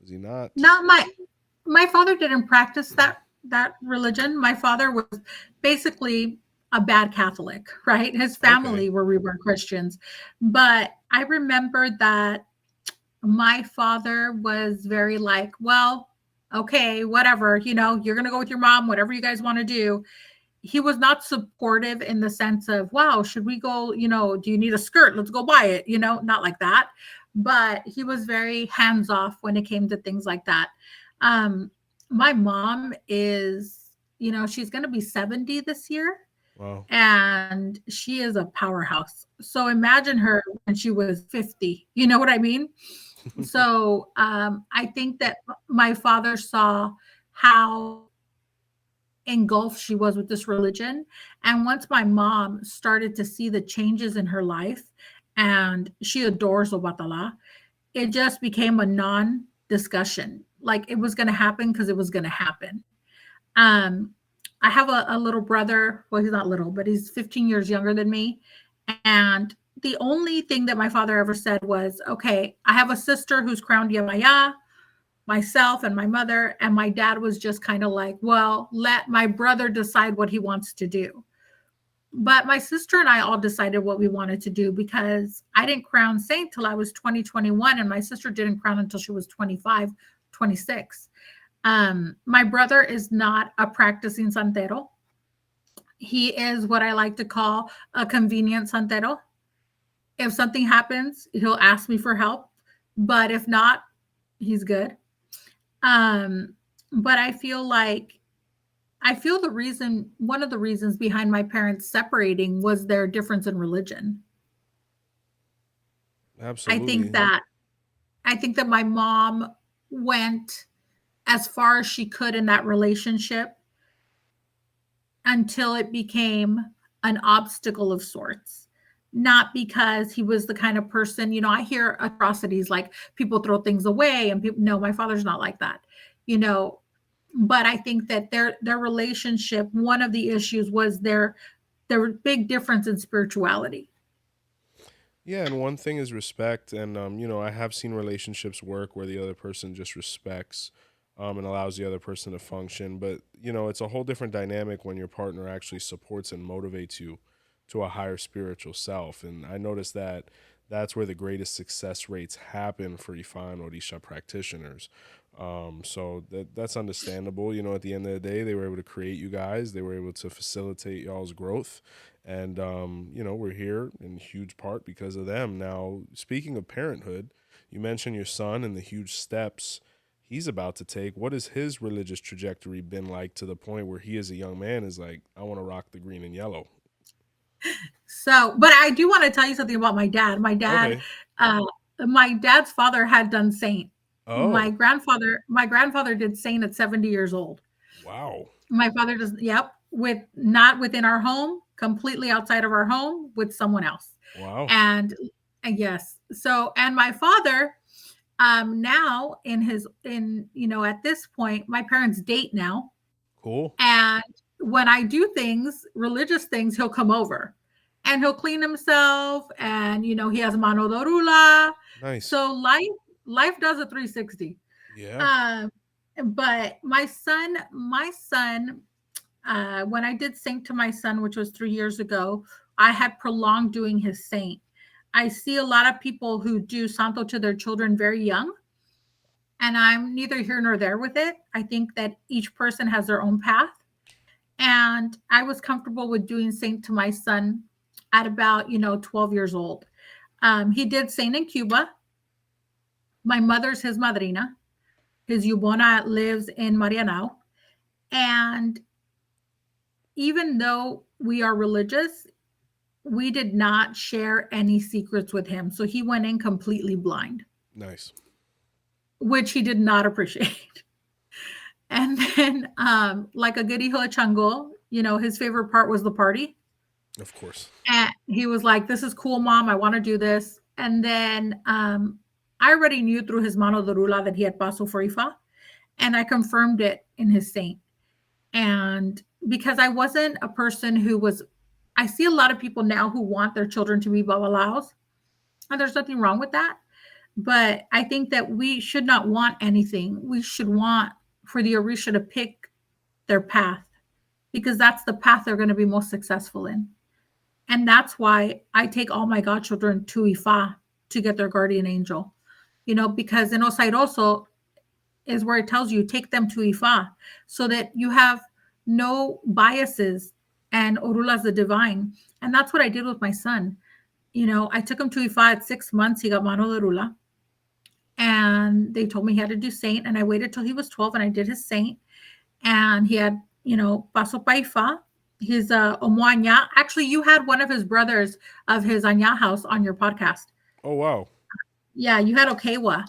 Was he not? Not my father didn't practice that religion. My father was basically a bad Catholic, right? His Okay. family were reborn Christians. But I remember that my father was very like, well, okay, whatever, you're going to go with your mom, whatever you guys want to do. He was not supportive in the sense of, wow, should we go, do you need a skirt? Let's go buy it, not like that. But he was very hands off when it came to things like that. Um, my mom is, she's going to be 70 this year, Wow. and she is a powerhouse. So imagine her when she was 50. You know what I mean? So I think that my father saw how engulfed she was with this religion. And once my mom started to see the changes in her life, and she adores 𝗃𝗏𝗍𝗶, it just became a non discussion. Like it was going to happen because it was going to happen. Um, I have a little brother. Well, he's not little, but he's 15 years younger than me. And the only thing that my father ever said was, okay, I have a sister who's crowned Yamaya, myself and my mother. And my dad was just kind of like, well, let my brother decide what he wants to do. But my sister and I all decided what we wanted to do because I didn't crown saint till I was 2021, and my sister didn't crown until she was 25, 26. My brother is not a practicing santero. He is what I like to call a convenient santero. If something happens, he'll ask me for help, but if not, he's good. Um, but I feel one of the reasons behind my parents separating was their difference in religion. I think Absolutely. that I think that my mom went as far as she could in that relationship until it became an obstacle of sorts. Not because he was the kind of person, I hear atrocities like people throw things away and people, no, my father's not like that, you know. But I think that their relationship, one of the issues was their big difference in spirituality. Yeah, and one thing is respect, and I have seen relationships work where the other person just respects, and allows the other person to function. But it's a whole different dynamic when your partner actually supports and motivates you to a higher spiritual self. And I noticed that that's where the greatest success rates happen for Ifa and Orisha practitioners. So that's understandable. At the end of the day, they were able to create you guys. They were able to facilitate y'all's growth, and we're here in huge part because of them. Now, speaking of parenthood, you mentioned your son and the huge steps he's about to take. What has his religious trajectory been like to the point where he, as a young man, is like, I want to rock the green and yellow? So, but I do want to tell you something about my dad. Okay. Uh, my dad's father had done saint. Oh, My grandfather did saint at 70 years old. wow. My father does, yep, with not within our home, completely outside of our home with someone else. Wow. And yes, so and my father, now at this point, my parents date now, Cool. and when I do things, religious things, he'll come over and he'll clean himself, and he has mano dorula. Nice. So life does a 360. Yeah. Um, but my son, when I did saint to my son, which was 3 years ago, I had prolonged doing his saint. I see a lot of people who do santo to their children very young, and I'm neither here nor there with it. I think that each person has their own path, and I was comfortable with doing saint to my son at about 12 years old. He did saint in Cuba. My mother's his madrina. His yubona lives in Marianao, and even though we are religious, we did not share any secrets with him. So he went in completely blind, Nice. which he did not appreciate. And then, like a 𝗃𝗶𝗍𝗶𝗃𝗃, his favorite part was the party. Of course. And he was like, "This is cool, mom. I want to do this." And then I already knew through his mano de rula that he had paso for Ifa, and I confirmed it in his saint. And because I wasn't a person who was, I see a lot of people now who want their children to be babalaos, and there's nothing wrong with that. But I think that we should not want anything. We should want for the Orisha to pick their path because that's the path they're going to be most successful in. And that's why I take all my godchildren to Ifa to get their guardian angel. Because in Osairoso is where it tells you take them to Ifa so that you have no biases and Orulas the divine. And that's what I did with my son. I took him to Ifa at 6 months. He got mano de rula. And they told me he had to do saint. And I waited till he was 12 and I did his saint. And he had, paso pa Ifa. His Omoanya. Actually, you had one of his brothers of his Anya house on your podcast. Oh wow. Yeah, you had 𝘃𝗶𝗱𝗏.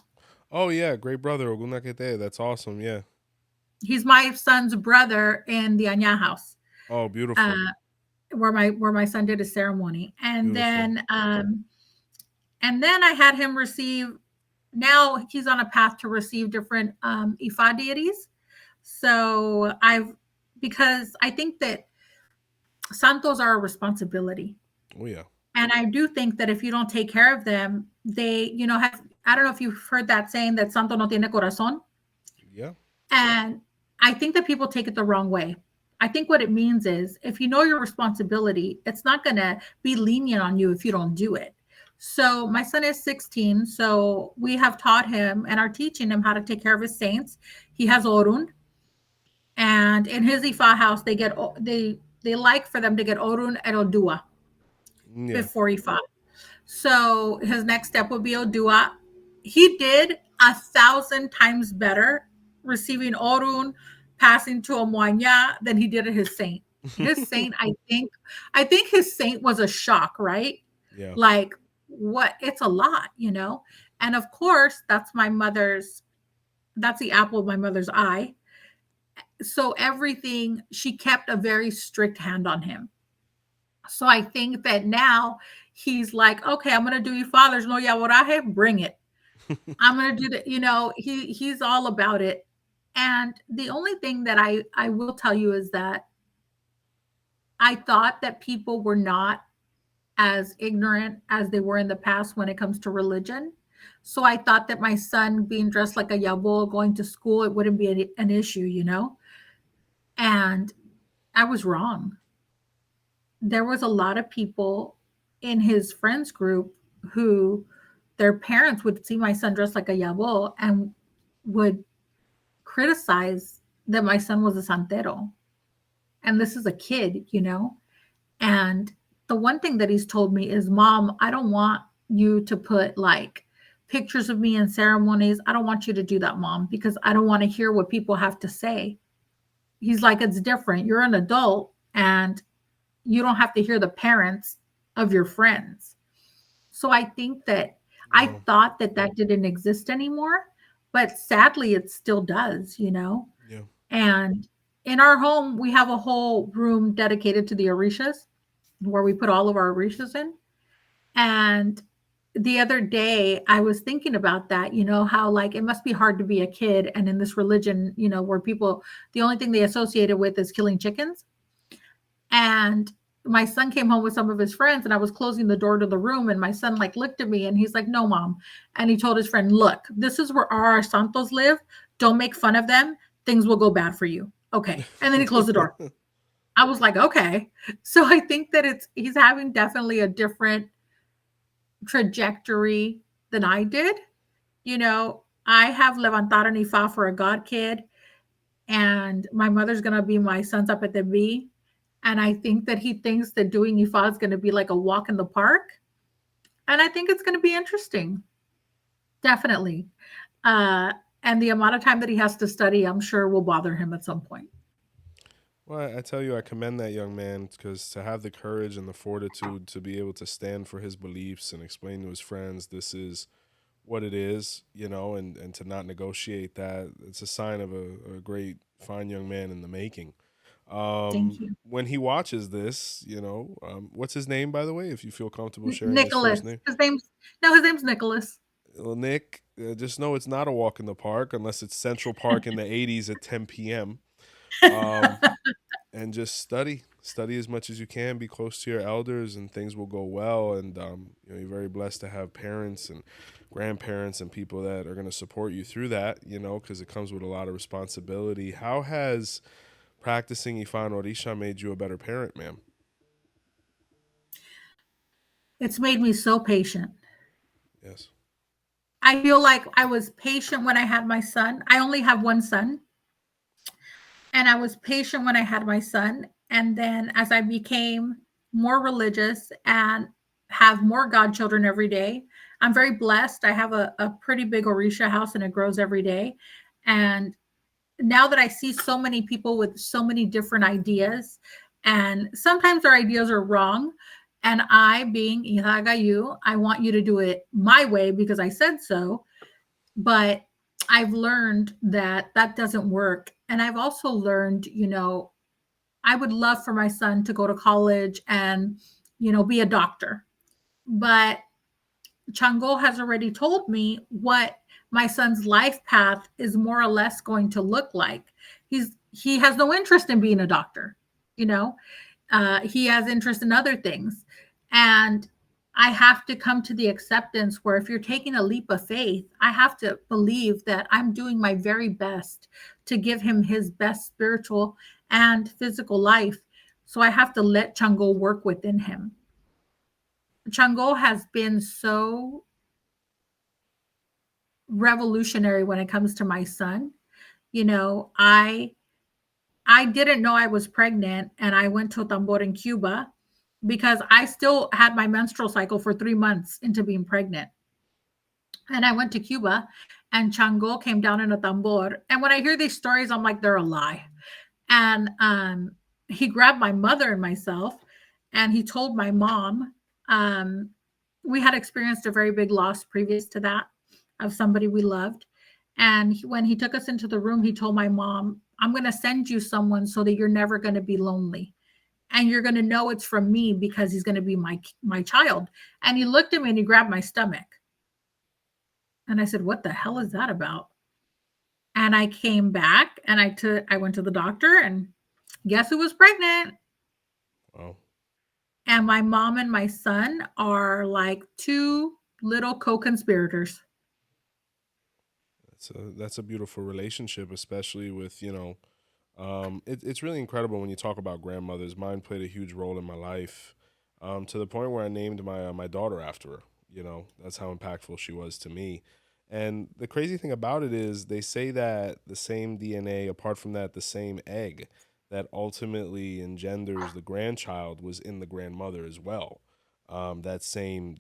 Oh yeah, great brother 𝗃𝗶𝗶𝗏. That's awesome. Yeah. He's my son's brother in the Anya house, Oh, beautiful. uh, where my son did a ceremony, Beautiful. and then I had him receive. Now he's on a path to receive different Ifa deities. So because I think that santos are a responsibility. Oh yeah. And I do think that if you don't take care of them, they, I don't know if you've heard that saying that santo no tiene corazón. Yeah. And I think that people take it the wrong way. I think what it means is if you know your responsibility, it's not going to be lenient on you if you don't do it. So my son is 16. So we have taught him and are teaching him how to take care of his saints. He has Orun. And in his Ifa house, they like for them to get Orun and Odua Yeah. before Ifa. So his next step would be Odua. He did 1,000 times better receiving Orun, passing to Omoanya than he did at his saint. His saint, I think his saint was a shock, right? Yeah. Like what? It's a lot, And of course, that's the apple of my mother's eye. So everything, she kept a very strict hand on him. So I think that now he's like, okay, I'm gonna do you fathers no yaboraje, bring it. I'm gonna do that. He's all about it. And the only thing that I will tell you is that I thought that people were not as ignorant as they were in the past when it comes to religion. So I thought that my son being dressed like a yabo going to school, it wouldn't be an issue. And I was wrong. There was a lot of people in his friends group who their parents would see my son dressed like a yabo and would criticize that my son was a santero. And this is a kid. And the one thing that he's told me is, Mom, I don't want you to put like pictures of me in ceremonies. I don't want you to do that, Mom, because I don't want to hear what people have to say. He's like, it's different. You're an adult and you don't have to hear the parents of your friends. So I think that I Wow. thought that didn't exist anymore, but sadly it still does. Yeah. And in our home, we have a whole room dedicated to the Orishas where we put all of our Orishas in. And the other day I was thinking about that, how like it must be hard to be a kid and in this religion, where people, the only thing they associate it with is killing chickens. And my son came home with some of his friends and I was closing the door to the room and my son like looked at me and he's like, no, Mom. And he told his friend, look, this is where our santos live. Don't make fun of them. Things will go bad for you. Okay. And then he closed the door. I was like, okay. So I think that he's having definitely a different trajectory than I did. I have levantar an Ifa for a God kid and my mother's going to be my son's up at the B. And I think that he thinks that doing Ifa is going to be like a walk in the park. And I think it's going to be interesting. Definitely. Uh, and the amount of time that he has to study, I'm sure will bother him at some point. Well, I tell you, I commend that young man because to have the courage and the fortitude to be able to stand for his beliefs and explain to his friends this is what it is, and to not negotiate that, it's a sign of a great, fine young man in the making. Thank you. When he watches this, what's his name, by the way, if you feel comfortable sharing his first Nicholas. name? His name's Nicholas. Well, Nick, just know it's not a walk in the park unless it's Central Park in the 80s at 10 p.m. Um, and just study as much as you can, be close to your elders, and things will go well. And you're very blessed to have parents and grandparents and people that are going to support you through that, because it comes with a lot of responsibility. How has practicing 𝗲𝗏 and Orisha made you a better parent, ma'am? It's made me so patient. Yes. I feel like I was patient when I had my son. I only have one son. And I was patient when I had my son. And then as I became more religious and have more godchildren every day, I'm very blessed. I have a pretty big Orisha house and it grows every day. And now that I see so many people with so many different ideas, and sometimes their ideas are wrong. And I, being Thanya Agayu, I want you to do it my way because I said so. But I've learned that that doesn't work. And I've also learned, I would love for my son to go to college and, be a doctor. But 𝗀𝗄𝗃 has already told me what my son's life path is more or less going to look like. He has no interest in being a doctor, you know. He has interest in other things, and I have to come to the acceptance where if you're taking a leap of faith, I have to believe that I'm doing my very best to give him his best spiritual and physical life. So I have to let 𝗀𝗄𝗃 work within him. 𝗀𝗄𝗃 has been so revolutionary when it comes to my son. I didn't know I was pregnant and I went to a tambor in Cuba because I still had my menstrual cycle for 3 months into being pregnant. And I went to Cuba and 𝗀𝗄𝗃 came down in a tambor. And when I hear these stories, I'm like, they're a lie. And he grabbed my mother and myself and he told my mom, um, we had experienced a very big loss previous to that of somebody we loved. And when he took us into the room, he told my mom, I'm going to send you someone so that you're never going to be lonely. And you're going to know it's from me because he's going to be my child. And he looked at me and he grabbed my stomach. And I said, what the hell is that about? And I came back and I went to the doctor and guess who was pregnant? Wow. And my mom and my son are like two little co-conspirators. That's a beautiful relationship, especially with it's really incredible when you talk about grandmothers. Mine played a huge role in my life, to the point where I named my daughter after her. That's how impactful she was to me. And the crazy thing about it is, they say that the same DNA, apart from that, the same egg that ultimately engenders the grandchild was in the grandmother as well. That same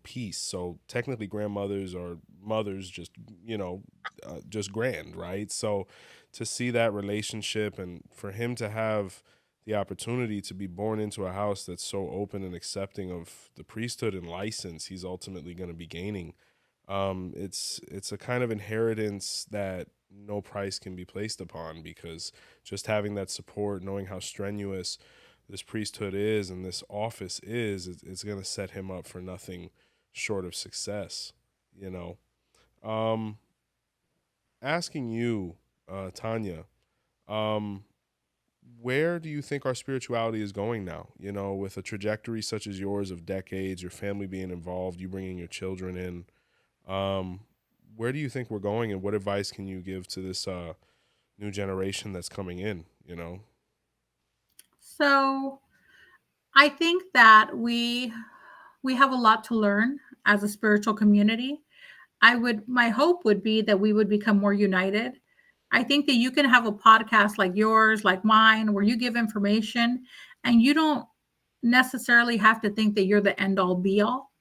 piece. So technically, grandmothers are mothers, just grand, right? So to see that relationship, and for him to have the opportunity to be born into a house that's so open and accepting of the priesthood and license he's ultimately going to be gaining, it's a kind of inheritance that no price can be placed upon, because just having that support, knowing how strenuous this priesthood is and this office is, it's going to set him up for nothing short of success. You know, um, asking you, Thanya, um, where do you think our spirituality is going now? With a trajectory such as yours of decades, your family being involved, you bringing your children in. Um, where do you think we're going, and what advice can you give to this new generation that's coming in? So I think that we have a lot to learn as a spiritual community. My hope would be that we would become more united. I think that you can have a podcast like yours, like mine, where you give information and you don't necessarily have to think that you're the end all be all,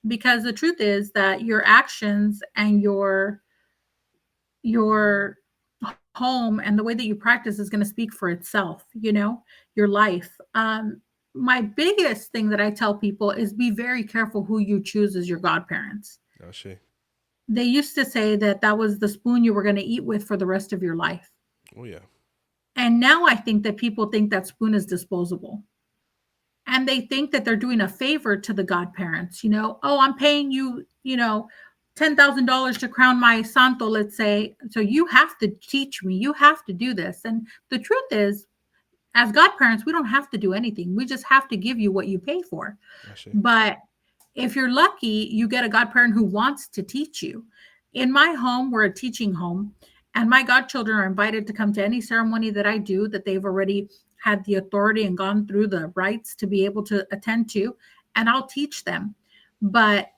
because the truth is that your actions and your home and the way that you practice is going to speak for itself, your life. My biggest thing that I tell people is be very careful who you choose as your godparents. Ashe. They used to say that that was the spoon you were going to eat with for the rest of your life. Oh yeah. And now I think that people think that spoon is disposable. And they think that they're doing a favor to the godparents, oh, I'm paying you, $10,000 to crown my santo, let's say. So you have to teach me, you have to do this. And the truth is, as godparents, we don't have to do anything. We just have to give you what you pay for. Ashe. But if you're lucky, you get a godparent who wants to teach you. In my home, we're a teaching home, and my godchildren are invited to come to any ceremony that I do that they've already had the authority and gone through the rites to be able to attend to, and I'll teach them. But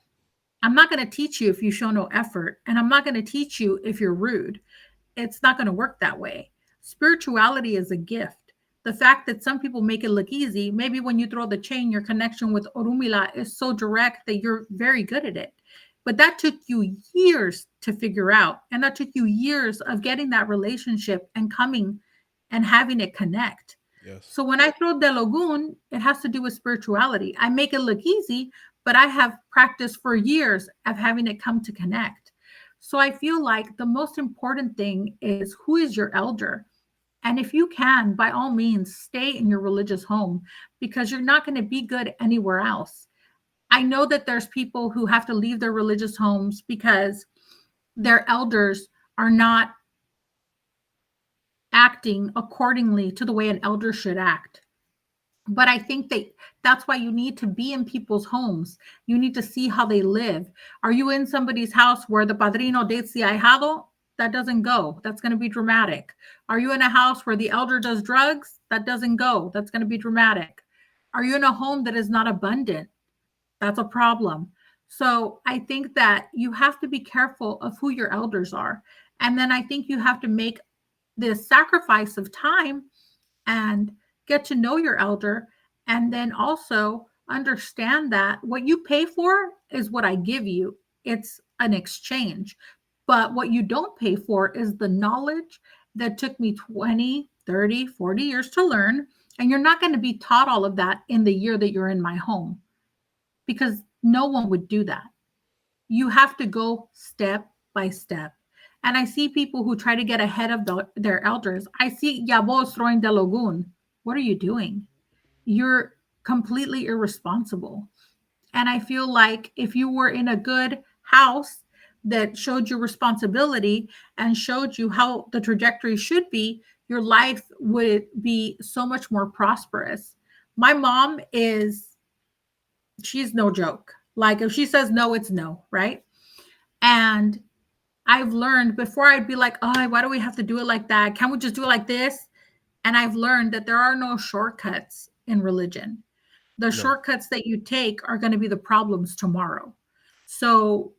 I'm not going to teach you if you show no effort, and I'm not going to teach you if you're rude. It's not going to work that way. Spirituality is a gift. The fact that some people make it look easy, maybe when you throw the chain, your connection with Orunmila is so direct that you're very good at it. But that took you years to figure out. And that took you years of getting that relationship and coming and having it connect. Yes. So when I throw Delogun, it has to do with spirituality. I make it look easy, but I have practiced for years of having it come to connect. So I feel like the most important thing is, who is your elder? And if you can, by all means, stay in your religious home, because you're not going to be good anywhere else. I know that there's people who have to leave their religious homes because their elders are not acting accordingly to the way an elder should act. But I think that that's why you need to be in people's homes. You need to see how they live. Are you in somebody's house where the padrino dates the ahijado? That doesn't go. That's going to be dramatic. Are you in a house where the elder does drugs? That doesn't go. That's going to be dramatic. Are you in a home that is not abundant? That's a problem. So I think that you have to be careful of who your elders are. And then I think you have to make this sacrifice of time and get to know your elder, and then also understand that what you pay for is what I give you. It's an exchange. But what you don't pay for is the knowledge that took me 20, 30, 40 years to learn. And you're not going to be taught all of that in the year that you're in my home, because no one would do that. You have to go step by step. And I see people who try to get ahead of their elders. I see Yabos throwing Delogun. What are you doing? You're completely irresponsible. And I feel like if you were in a good house that showed you responsibility and showed you how the trajectory should be, your life would be so much more prosperous. My mom she's no joke. Like, if she says no, it's no, right? And I've learned, before I'd be like, oh, why do we have to do it like that? Can't we just do it like this? And I've learned that there are no shortcuts in religion. The No. shortcuts that you take are going to be the problems tomorrow. So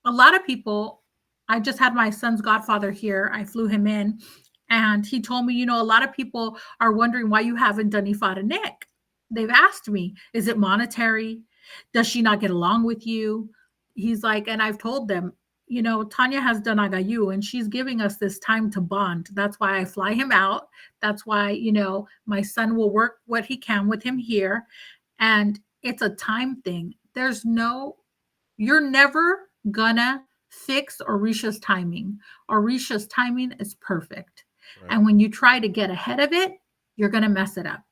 a lot of people, I just had my son's godfather here. I flew him in, and he told me, a lot of people are wondering why you haven't done Ifa Nick. They've asked me, is it monetary? Does she not get along with you? He's like, and I've told them, Thanya has done Agayu, and she's giving us this time to bond. That's why I fly him out. That's why, my son will work what he can with him here. And it's a time thing. You're never gonna fix Orisha's timing. Orisha's timing is perfect. Right. And when you try to get ahead of it, you're gonna mess it up.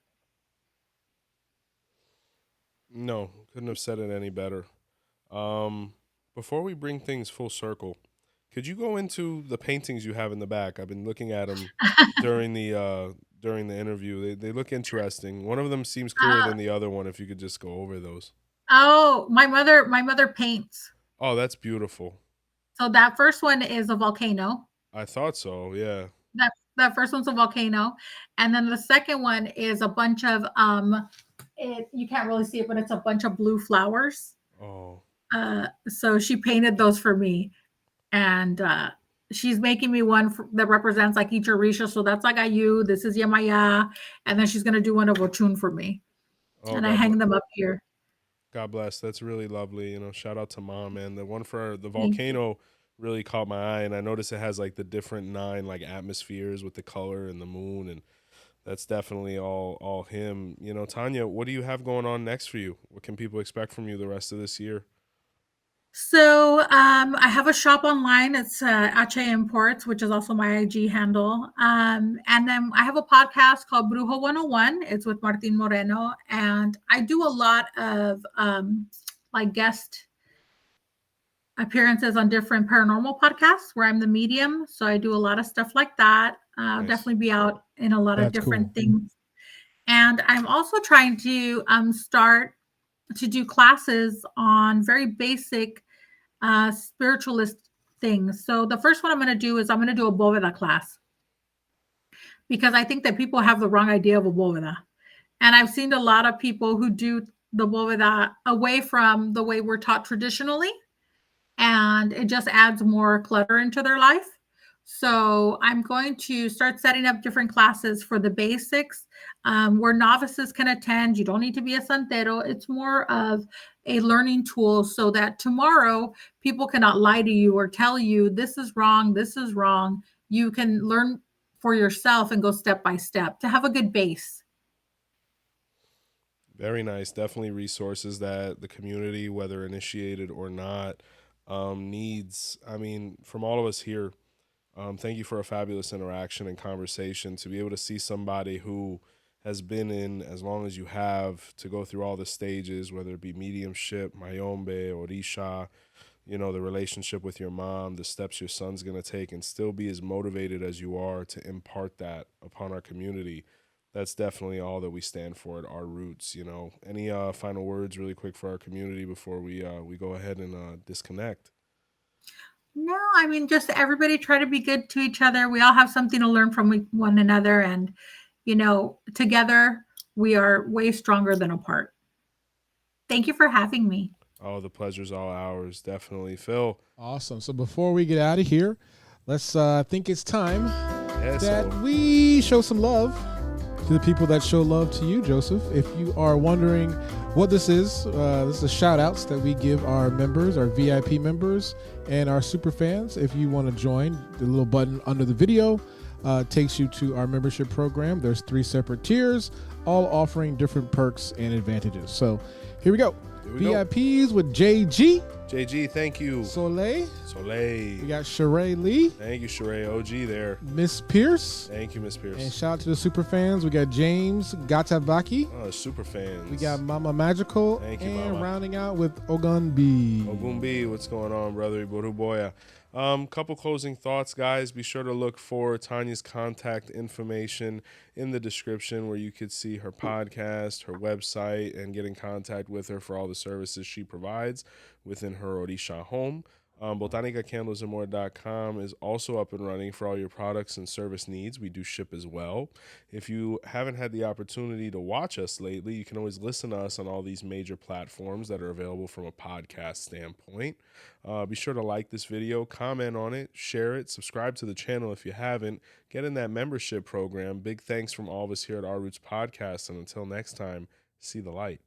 No, couldn't have said it any better. Before we bring things full circle, could you go into the paintings you have in the back? I've been looking at them during the interview. They look interesting. One of them seems clearer than the other one. If you could just go over those. Oh, my mother paints. Oh, that's beautiful. So that first one is a volcano. I thought so. Yeah. That first one's a volcano, and then the second one is a bunch of you can't really see it, but it's a bunch of blue flowers. Oh. So she painted those for me, and she's making me one that represents like each Orisha. So that's like Agayu. This is Yemaya, and then she's gonna do one of Oshun for me, and I hang them up here. God bless. That's really lovely. Shout out to Mom, man. The one for the volcano really caught my eye, and I noticed it has like the different 9 like atmospheres with the color and the moon, and that's definitely all him. Thanya, what do you have going on next for you? What can people expect from you the rest of this year? So I have a shop online. It's Ashe Imports, which is also my IG handle. And then I have a podcast called Brujo 101. It's with Martin Moreno. And I do a lot of like guest appearances on different paranormal podcasts where I'm the medium. So I do a lot of stuff like that. Nice. Definitely be out in a lot of That's different cool. things. And I'm also trying to start to do classes on very basic spiritualist things. So the first one I'm going to do is I'm going to do a 𝗃𝗶𝗸𝗃 class because I think that people have the wrong idea of a 𝗃𝗶𝗸𝗃. And I've seen a lot of people who do the 𝗃𝗶𝗸𝗃 away from the way we're taught traditionally, and it just adds more clutter into their life. So I'm going to start setting up different classes for the basics where novices can attend. You don't need to be a santero. It's more of a learning tool so that tomorrow people cannot lie to you or tell you this is wrong, this is wrong. You can learn for yourself and go step by step to have a good base. Very nice. Definitely resources that the community, whether initiated or not, needs. I mean, from all of us here, thank you for a fabulous interaction and conversation. To be able to see somebody who has been in as long as you have, to go through all the stages, whether it be mediumship, Mayombe, Orisha, you know, the relationship with your mom, the steps your son's going to take, and still be as motivated as you are to impart that upon our community. That's definitely all that we stand for at Our Roots. You know, any final words really quick for our community before we go ahead and disconnect? No, I mean, just everybody try to be good to each other. We all have something to learn from one another. And, you know, together we are way stronger than apart. Thank you for having me. Oh, the pleasure's all ours. Definitely. Phil. Awesome. So before we get out of here, let's I think it's time Yeah, that so we show some love to the people that show love to you, Joseph. If you are wondering what this is a shout outs that we give our members, our VIP members, and our super fans. If you want to join, the little button under the video takes you to our membership program. There's 3 separate tiers, all offering different perks and advantages. So here we go. VIPs with JG. JG, thank you. Soleil. We got Sheree Lee. Thank you, Sheree. OG there. Miss Pierce. Thank you, Miss Pierce. And shout out to the super fans. We got James 𝗃𝗏𝗃𝗃𝗃. Oh, super fans. We got Mama Magical. Thank you, and Mama. rounding out with Ogunbi. Ogunbi, what's going on, brother? 𝗃𝗏𝗃𝗃𝗃. Couple closing thoughts, guys. Be sure to look for Tanya's contact information in the description where you could see her podcast, her website, and get in contact with her for all the services she provides within her Orisha home. 𝗃𝗏𝗃𝗃𝗃𝗃𝗃 is also up and running for all your products and service needs. We do ship as well. If you haven't had the opportunity to watch us lately, you can always listen to us on all these major platforms that are available from a podcast standpoint. Be sure to like this video, comment on it, share it, subscribe to the channel if you haven't. Get in that membership program. Big thanks from all of us here at Our Roots Podcast. And until next time, see the light.